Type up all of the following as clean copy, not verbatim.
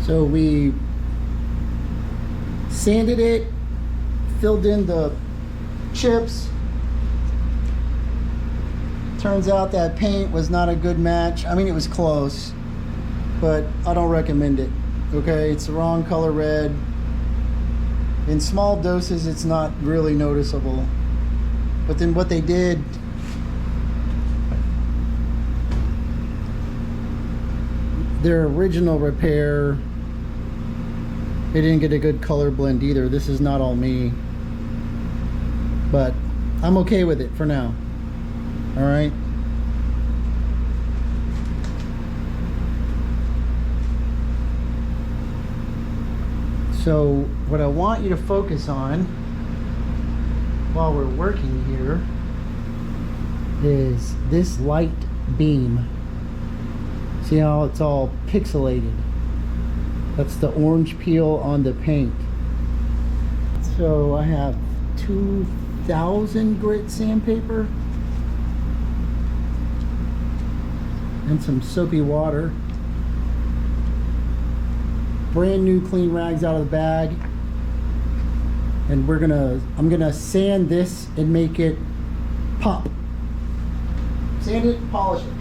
So we sanded it, filled in the chips. Turns out that paint was not a good match. I mean, it was close, but I don't recommend it. Okay, it's the wrong color red. In small doses, it's not really noticeable. But then what they did, their original repair, they didn't get a good color blend either. This is not all me, but I'm okay with it for now. All right. So what I want you to focus on while we're working here is this light beam. See how it's all pixelated? That's the orange peel on the paint. So I have 2000 grit sandpaper and some soapy water. Brand new clean rags out of the bag. And I'm gonna sand this and make it pop. Sand it, polish it.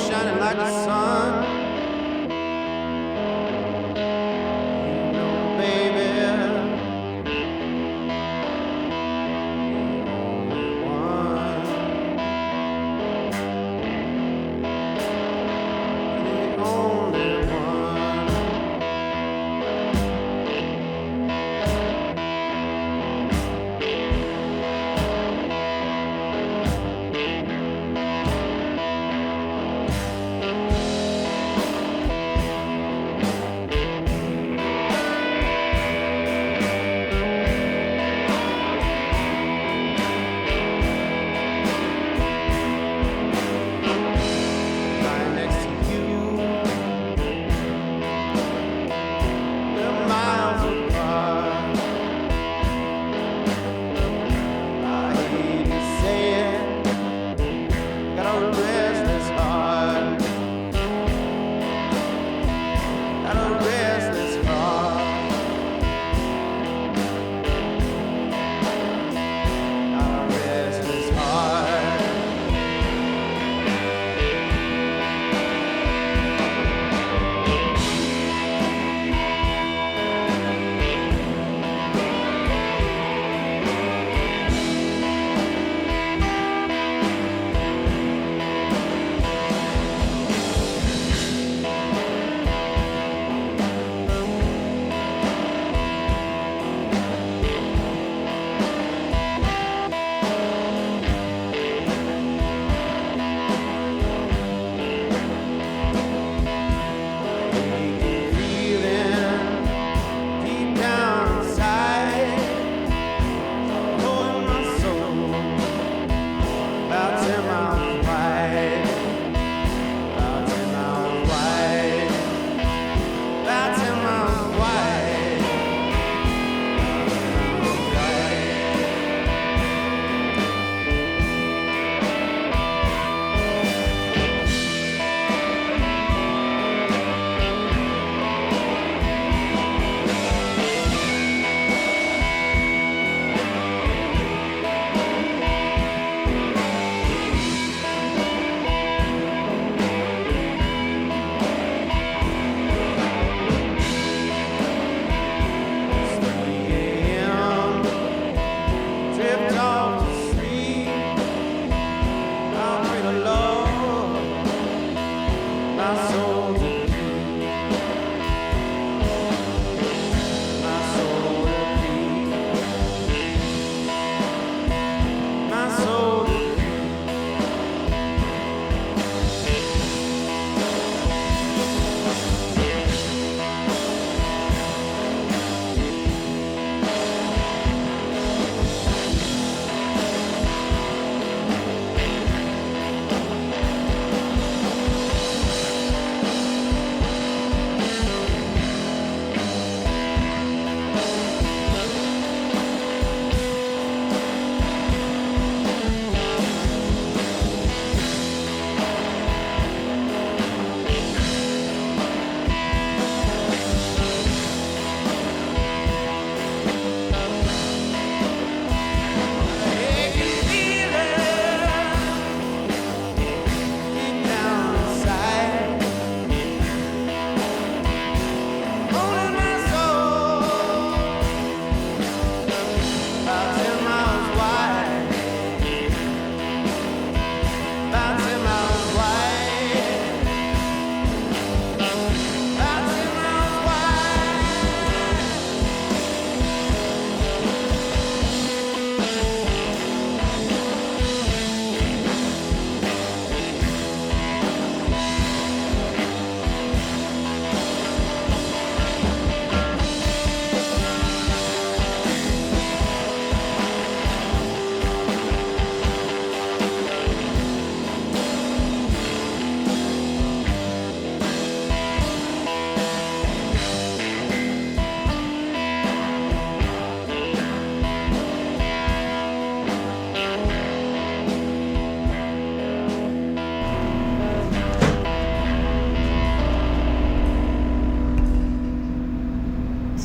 Shining like the sun, you know, baby, you're the only one.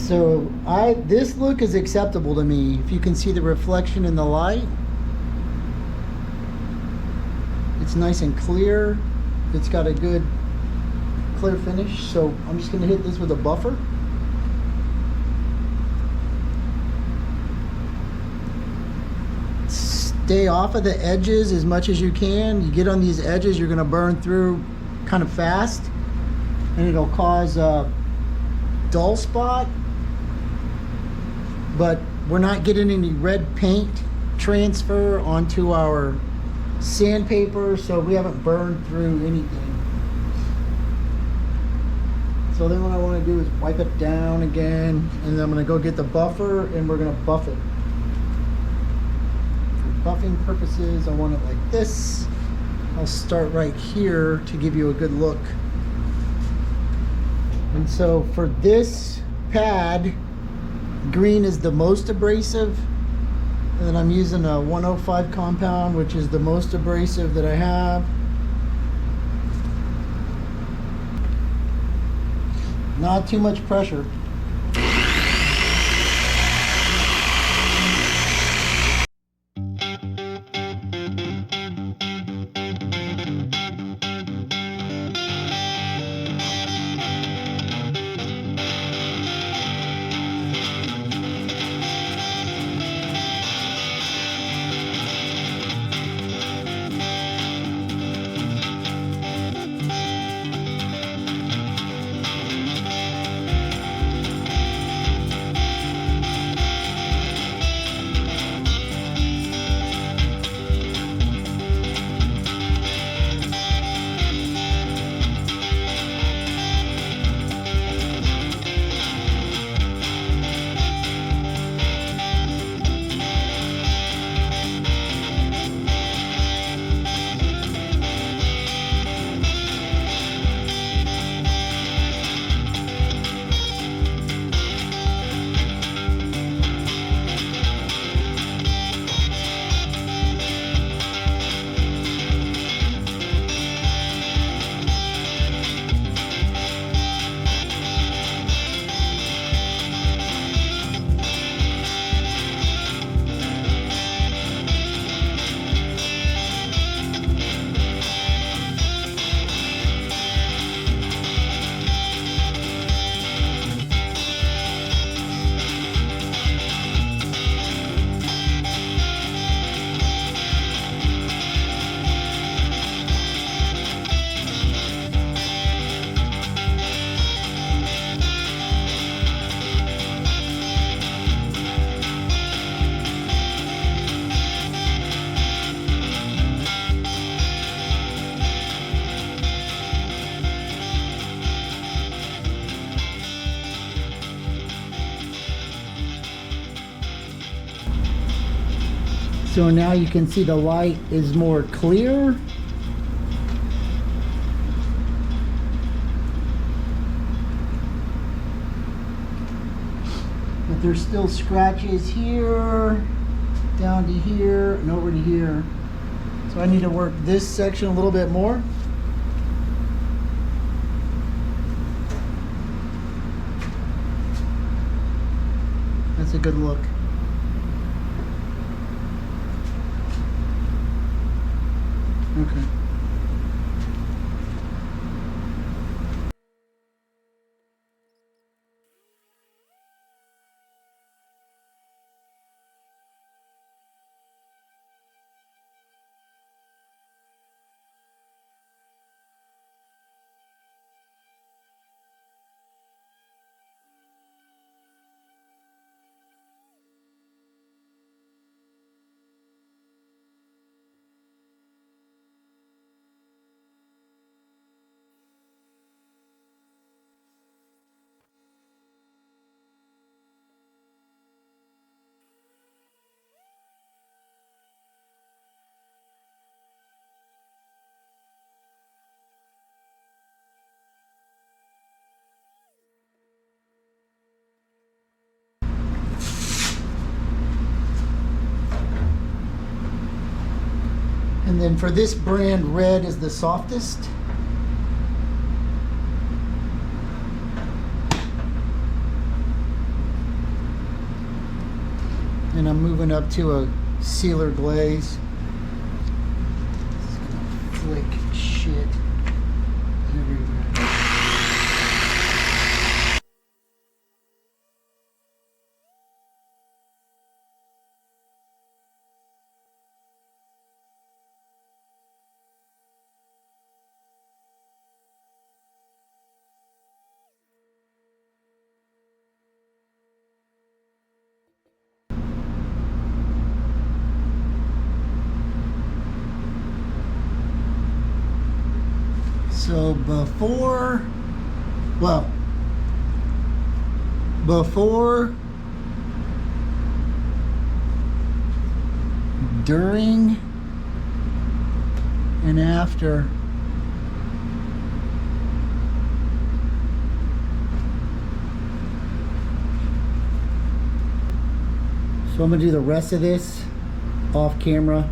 So this look is acceptable to me. If you can see the reflection in the light, it's nice and clear. It's got a good clear finish. So I'm just going to hit this with a buffer. Stay off of the edges as much as you can. You get on these edges, you're going to burn through kind of fast, and it'll cause a dull spot. But we're not getting any red paint transfer onto our sandpaper, so we haven't burned through anything. So then what I want to do is wipe it down again, and then I'm going to go get the buffer and we're going to buff it. For buffing purposes, I want it like this. I'll start right here to give you a good look. And so for this pad, green is the most abrasive, and then I'm using a 105 compound, which is the most abrasive that I have. Not too much pressure. So now you can see the light is more clear. But there's still scratches here, down to here, and over to here. So I need to work this section a little bit more. That's a good look. Okay. And then for this brand, red is the softest. And I'm moving up to a sealer glaze. It's gonna flick shit everywhere. So before, during, and after. So I'm gonna do the rest of this off camera,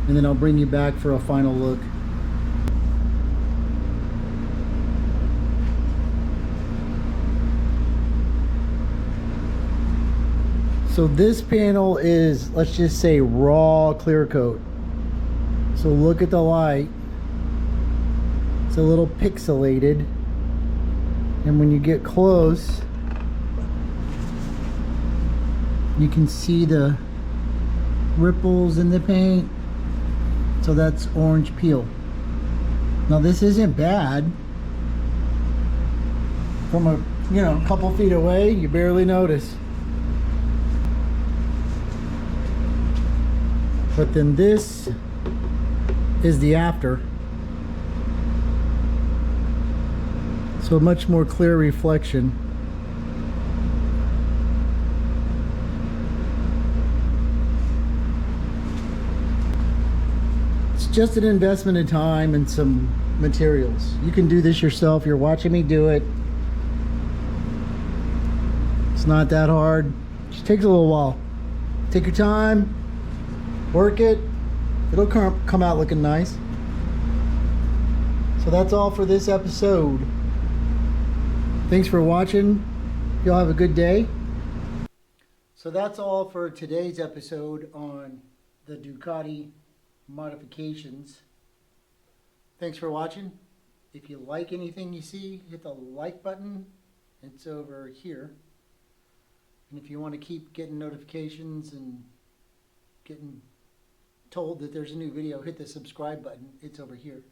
and then I'll bring you back for a final look. So this panel is, let's just say, raw clear coat. So look at the light. It's a little pixelated. And when you get close, you can see the ripples in the paint. So that's orange peel. Now this isn't bad. From a couple feet away, you barely notice. But then this is the after. So much more clear reflection. It's just an investment in time and some materials. You can do this yourself. You're watching me do it. It's not that hard. It just takes a little while. Take your time. Work it. It'll come out looking nice. So that's all for this episode. Thanks for watching. Y'all have a good day. So that's all for today's episode on the Ducati modifications. Thanks for watching. If you like anything you see, hit the like button. It's over here. And if you want to keep getting notifications and getting told that there's a new video, hit the subscribe button. It's over here.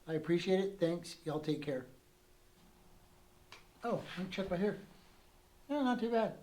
I appreciate it. Thanks. Y'all take care. Oh, let me check my hair. No, not too bad.